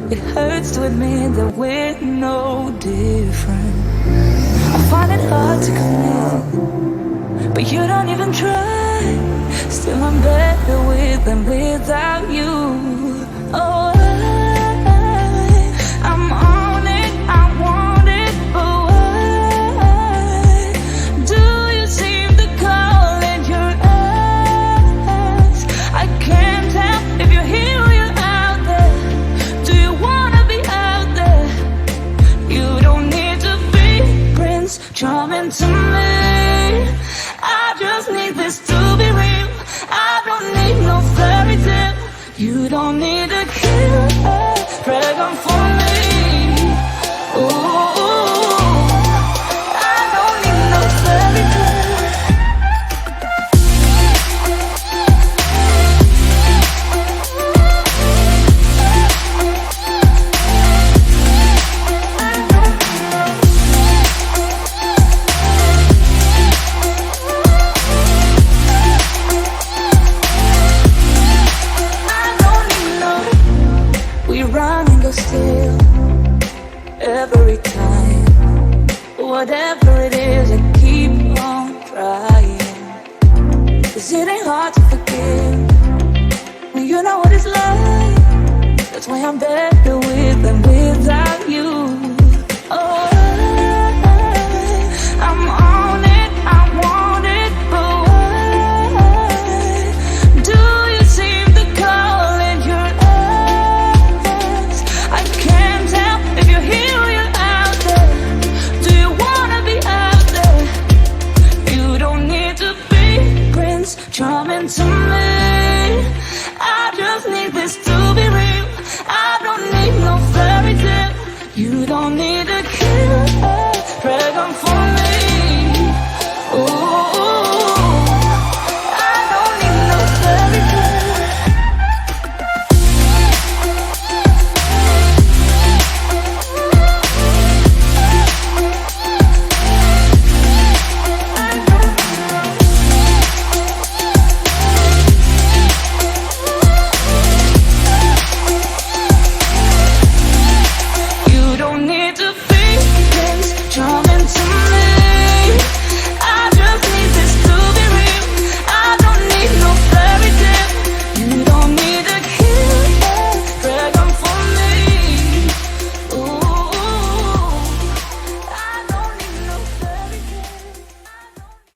It hurts to admit that we're no different. I find it hard to commit, but you don't even try. Still I'm better with than without you. Oh, I'm on it, I want it, but why do you seem to call in your eyes? I can't tell if you're here or you're out there. Do you wanna be out there? You don't need to be Prince Charming to me. I just need this to be real. I don't need no fairy tale. You don't need to kill a dragon for me. Ooh, I don't need no fairy tale. Run and go still every time. Whatever it is, I keep on trying. 'Cause it ain't hard to forgive when you know what it's like. That's why I'm better with